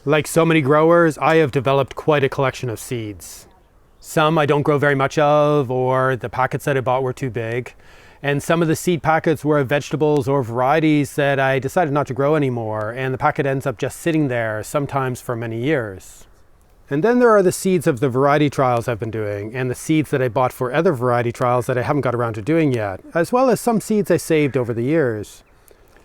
Like so many growers, I have developed quite a collection of seeds. Some I don't grow very much of, or the packets that I bought were too big. And some of the seed packets were of vegetables or varieties that I decided not to grow anymore, and the packet ends up just sitting there, sometimes for many years. And then there are the seeds of the variety trials I've been doing, and the seeds that I bought for other variety trials that I haven't got around to doing yet, as well as some seeds I saved over the years.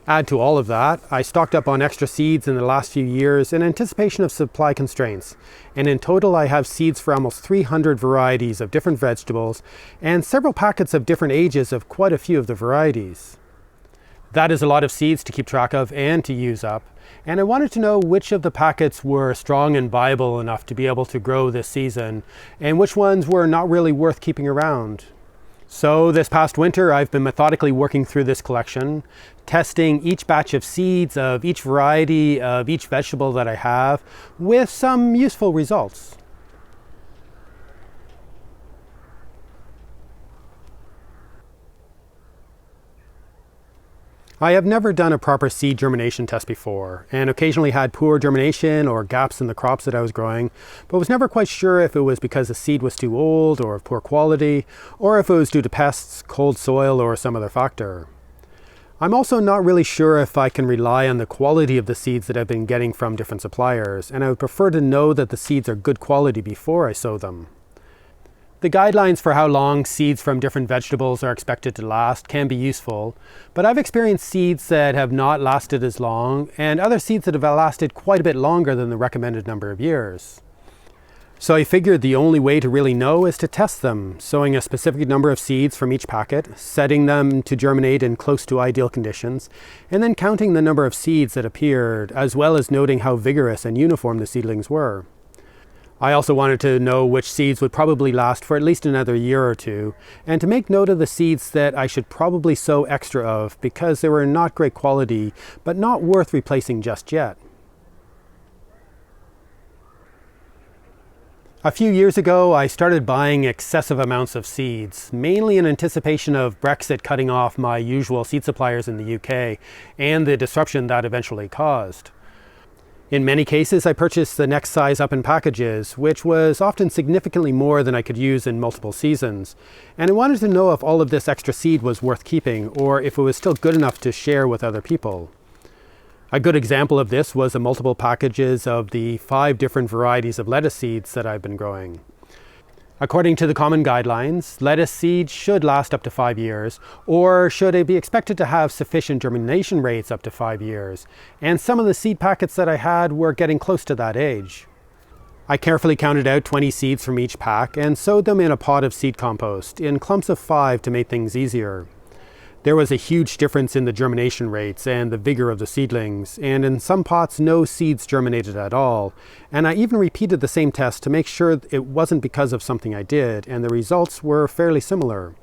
Add to all of that, I stocked up on extra seeds in the last few years in anticipation of supply constraints, and in total I have seeds for almost 300 varieties of different vegetables and several packets of different ages of quite a few of the varieties. That is a lot of seeds to keep track of and to use up, and I wanted to know which of the packets were strong and viable enough to be able to grow this season, and which ones were not really worth keeping around. So this past winter, I've been methodically working through this collection, testing each batch of seeds of each variety of each vegetable that I have, with some useful results. I have never done a proper seed germination test before, and occasionally had poor germination or gaps in the crops that I was growing, but was never quite sure if it was because the seed was too old or of poor quality, or if it was due to pests, cold soil, or some other factor. I'm also not really sure if I can rely on the quality of the seeds that I've been getting from different suppliers, and I would prefer to know that the seeds are good quality before I sow them. The guidelines for how long seeds from different vegetables are expected to last can be useful, but I've experienced seeds that have not lasted as long, and other seeds that have lasted quite a bit longer than the recommended number of years. So I figured the only way to really know is to test them, sowing a specific number of seeds from each packet, setting them to germinate in close to ideal conditions, and then counting the number of seeds that appeared, as well as noting how vigorous and uniform the seedlings were. I also wanted to know which seeds would probably last for at least another year or two, and to make note of the seeds that I should probably sow extra of because they were not great quality, but not worth replacing just yet. A few years ago, I started buying excessive amounts of seeds, mainly in anticipation of Brexit cutting off my usual seed suppliers in the UK, and the disruption that eventually caused. In many cases, I purchased the next size up in packages, which was often significantly more than I could use in multiple seasons. And I wanted to know if all of this extra seed was worth keeping, or if it was still good enough to share with other people. A good example of this was the multiple packages of the 5 different varieties of lettuce seeds that I've been growing. According to the common guidelines, lettuce seeds should last up to 5 years, or should it be expected to have sufficient germination rates up to 5 years, and some of the seed packets that I had were getting close to that age. I carefully counted out 20 seeds from each pack and sowed them in a pot of seed compost, in clumps of 5 to make things easier. There was a huge difference in the germination rates and the vigor of the seedlings, and in some pots no seeds germinated at all, and I even repeated the same test to make sure it wasn't because of something I did, and the results were fairly similar.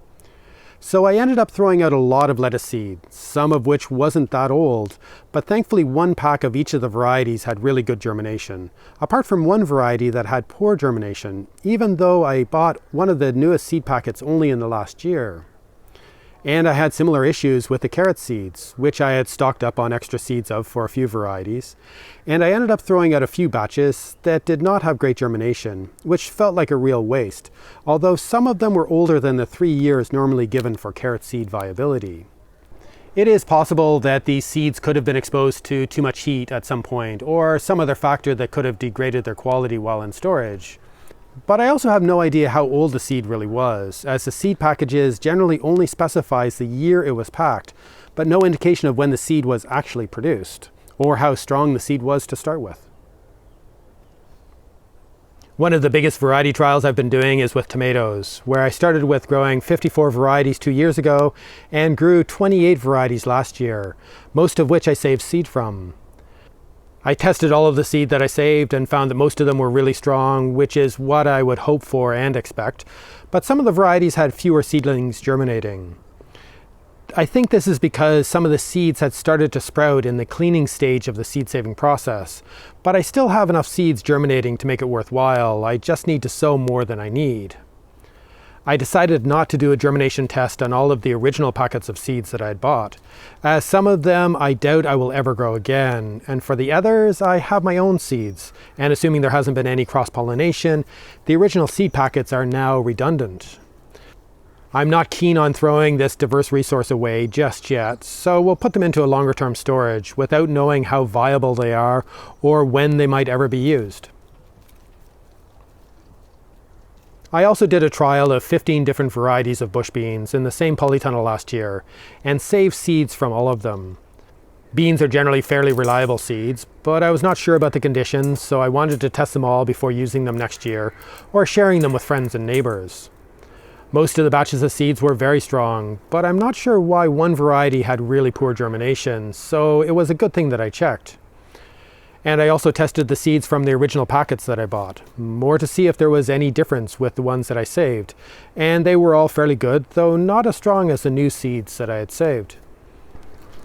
So I ended up throwing out a lot of lettuce seed, some of which wasn't that old, but thankfully one pack of each of the varieties had really good germination, apart from one variety that had poor germination, even though I bought one of the newest seed packets only in the last year. And I had similar issues with the carrot seeds, which I had stocked up on extra seeds of for a few varieties. And I ended up throwing out a few batches that did not have great germination, which felt like a real waste, although some of them were older than the 3 years normally given for carrot seed viability. It is possible that these seeds could have been exposed to too much heat at some point, or some other factor that could have degraded their quality while in storage. But I also have no idea how old the seed really was, as the seed packages generally only specifies the year it was packed, but no indication of when the seed was actually produced, or how strong the seed was to start with. One of the biggest variety trials I've been doing is with tomatoes, where I started with growing 54 varieties 2 years ago and grew 28 varieties last year, most of which I saved seed from. I tested all of the seed that I saved and found that most of them were really strong, which is what I would hope for and expect, but some of the varieties had fewer seedlings germinating. I think this is because some of the seeds had started to sprout in the cleaning stage of the seed saving process, but I still have enough seeds germinating to make it worthwhile. I just need to sow more than I need. I decided not to do a germination test on all of the original packets of seeds that I had bought, as some of them I doubt I will ever grow again, and for the others I have my own seeds, and assuming there hasn't been any cross-pollination, the original seed packets are now redundant. I'm not keen on throwing this diverse resource away just yet, so we'll put them into a longer-term storage without knowing how viable they are or when they might ever be used. I also did a trial of 15 different varieties of bush beans in the same polytunnel last year and saved seeds from all of them. Beans are generally fairly reliable seeds, but I was not sure about the conditions, so I wanted to test them all before using them next year or sharing them with friends and neighbors. Most of the batches of seeds were very strong, but I'm not sure why one variety had really poor germination, so it was a good thing that I checked. And I also tested the seeds from the original packets that I bought, more to see if there was any difference with the ones that I saved. And they were all fairly good, though not as strong as the new seeds that I had saved.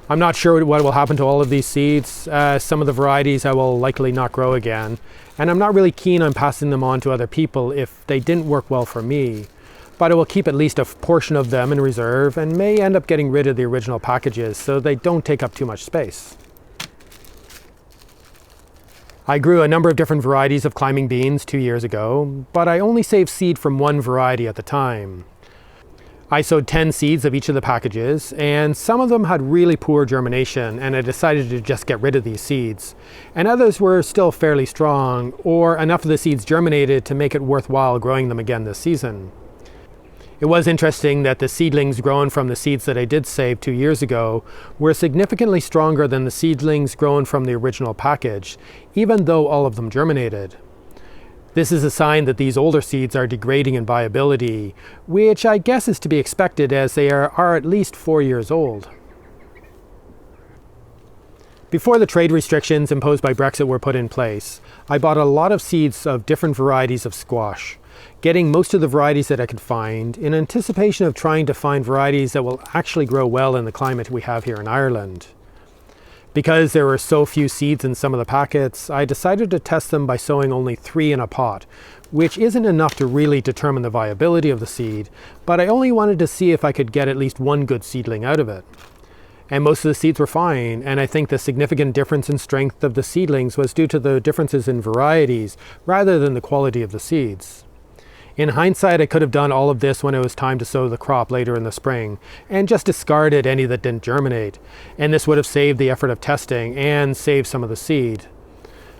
I'm not sure what will happen to all of these seeds. Some of the varieties I will likely not grow again, and I'm not really keen on passing them on to other people if they didn't work well for me. But I will keep at least a portion of them in reserve and may end up getting rid of the original packages so they don't take up too much space. I grew a number of different varieties of climbing beans 2 years ago, but I only saved seed from one variety at the time. I sowed 10 seeds of each of the packages, and some of them had really poor germination, and I decided to just get rid of these seeds. And others were still fairly strong, or enough of the seeds germinated to make it worthwhile growing them again this season. It was interesting that the seedlings grown from the seeds that I did save 2 years ago were significantly stronger than the seedlings grown from the original package, even though all of them germinated. This is a sign that these older seeds are degrading in viability, which I guess is to be expected as they are at least 4 years old. Before the trade restrictions imposed by Brexit were put in place, I bought a lot of seeds of different varieties of squash, getting most of the varieties that I could find in anticipation of trying to find varieties that will actually grow well in the climate we have here in Ireland. Because there were so few seeds in some of the packets, I decided to test them by sowing only 3 in a pot, which isn't enough to really determine the viability of the seed, but I only wanted to see if I could get at least one good seedling out of it. And most of the seeds were fine, and I think the significant difference in strength of the seedlings was due to the differences in varieties rather than the quality of the seeds. In hindsight, I could have done all of this when it was time to sow the crop later in the spring, and just discarded any that didn't germinate, and this would have saved the effort of testing and saved some of the seed.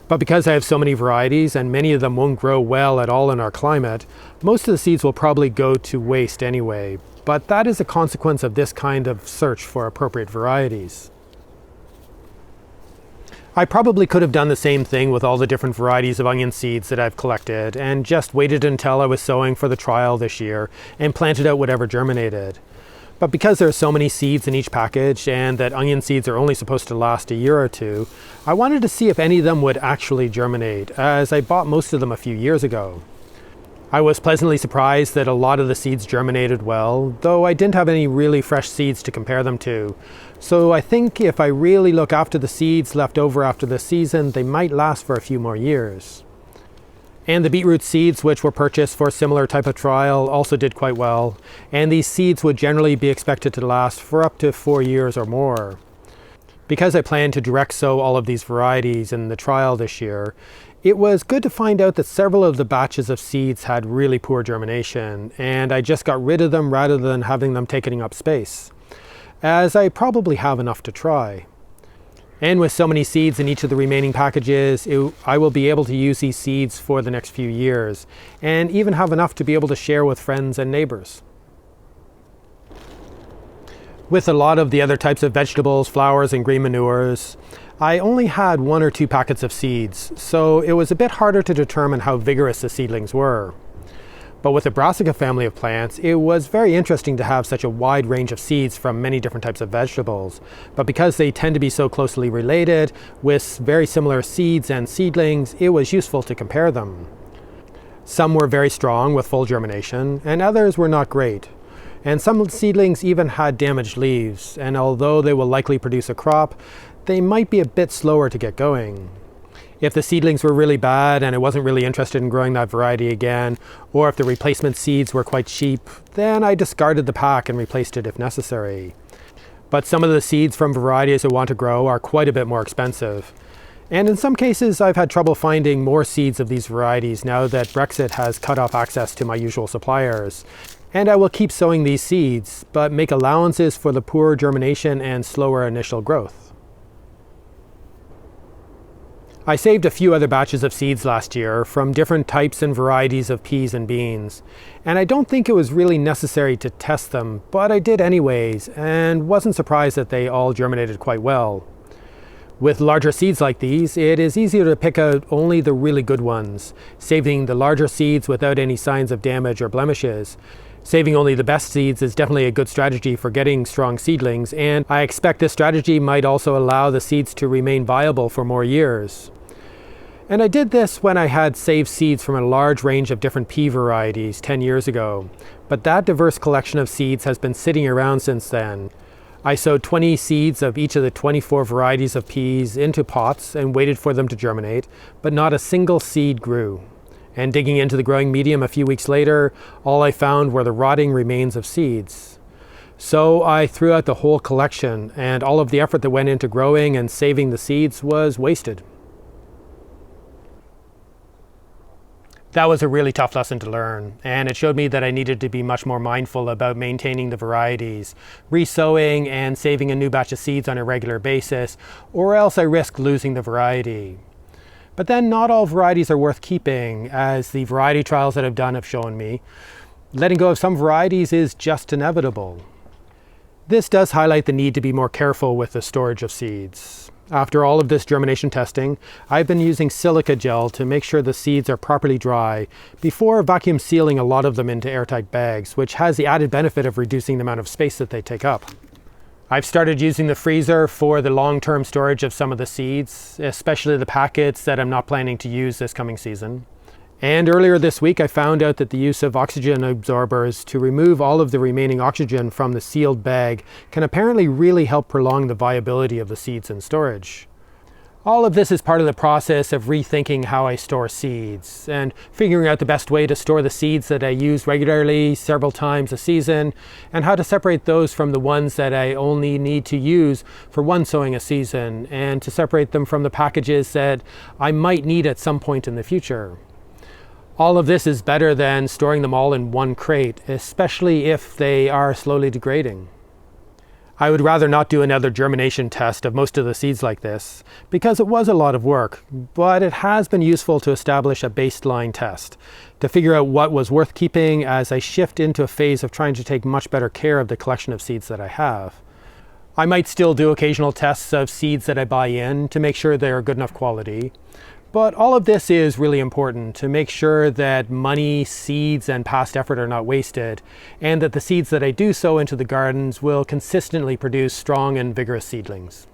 But because I have so many varieties and many of them won't grow well at all in our climate, most of the seeds will probably go to waste anyway, but that is a consequence of this kind of search for appropriate varieties. I probably could have done the same thing with all the different varieties of onion seeds that I've collected and just waited until I was sowing for the trial this year and planted out whatever germinated. But because there are so many seeds in each package and that onion seeds are only supposed to last a year or two, I wanted to see if any of them would actually germinate, as I bought most of them a few years ago. I was pleasantly surprised that a lot of the seeds germinated well, though I didn't have any really fresh seeds to compare them to. So I think if I really look after the seeds left over after the season, they might last for a few more years. And the beetroot seeds, which were purchased for a similar type of trial, also did quite well, and these seeds would generally be expected to last for up to 4 years or more. Because I plan to direct sow all of these varieties in the trial this year, it was good to find out that several of the batches of seeds had really poor germination, and I just got rid of them rather than having them taking up space, as I probably have enough to try. And with so many seeds in each of the remaining packages, I will be able to use these seeds for the next few years, and even have enough to be able to share with friends and neighbors. With a lot of the other types of vegetables, flowers, and green manures, I only had 1 or 2 packets of seeds, so it was a bit harder to determine how vigorous the seedlings were. But with the brassica family of plants, it was very interesting to have such a wide range of seeds from many different types of vegetables. But because they tend to be so closely related, with very similar seeds and seedlings, it was useful to compare them. Some were very strong with full germination, and others were not great. And some seedlings even had damaged leaves, and although they will likely produce a crop, they might be a bit slower to get going. If the seedlings were really bad and I wasn't really interested in growing that variety again, or if the replacement seeds were quite cheap, then I discarded the pack and replaced it if necessary. But some of the seeds from varieties I want to grow are quite a bit more expensive. And in some cases, I've had trouble finding more seeds of these varieties now that Brexit has cut off access to my usual suppliers. And I will keep sowing these seeds, but make allowances for the poor germination and slower initial growth. I saved a few other batches of seeds last year from different types and varieties of peas and beans, and I don't think it was really necessary to test them, but I did anyways, and wasn't surprised that they all germinated quite well. With larger seeds like these, it is easier to pick out only the really good ones, saving the larger seeds without any signs of damage or blemishes. Saving only the best seeds is definitely a good strategy for getting strong seedlings, and I expect this strategy might also allow the seeds to remain viable for more years. And I did this when I had saved seeds from a large range of different pea varieties 10 years ago, but that diverse collection of seeds has been sitting around since then. I sowed 20 seeds of each of the 24 varieties of peas into pots and waited for them to germinate, but not a single seed grew. And digging into the growing medium a few weeks later, all I found were the rotting remains of seeds. So I threw out the whole collection, and all of the effort that went into growing and saving the seeds was wasted. That was a really tough lesson to learn, and it showed me that I needed to be much more mindful about maintaining the varieties, resowing and saving a new batch of seeds on a regular basis, or else I risk losing the variety. But then not all varieties are worth keeping, as the variety trials that I've done have shown me. Letting go of some varieties is just inevitable. This does highlight the need to be more careful with the storage of seeds. After all of this germination testing, I've been using silica gel to make sure the seeds are properly dry before vacuum sealing a lot of them into airtight bags, which has the added benefit of reducing the amount of space that they take up. I've started using the freezer for the long-term storage of some of the seeds, especially the packets that I'm not planning to use this coming season. And earlier this week, I found out that the use of oxygen absorbers to remove all of the remaining oxygen from the sealed bag can apparently really help prolong the viability of the seeds in storage. All of this is part of the process of rethinking how I store seeds and figuring out the best way to store the seeds that I use regularly several times a season, and how to separate those from the ones that I only need to use for one sowing a season, and to separate them from the packages that I might need at some point in the future. All of this is better than storing them all in one crate, especially if they are slowly degrading. I would rather not do another germination test of most of the seeds like this, because it was a lot of work, but it has been useful to establish a baseline test, to figure out what was worth keeping as I shift into a phase of trying to take much better care of the collection of seeds that I have. I might still do occasional tests of seeds that I buy in to make sure they are good enough quality. But all of this is really important to make sure that money, seeds, and past effort are not wasted, and that the seeds that I do sow into the gardens will consistently produce strong and vigorous seedlings.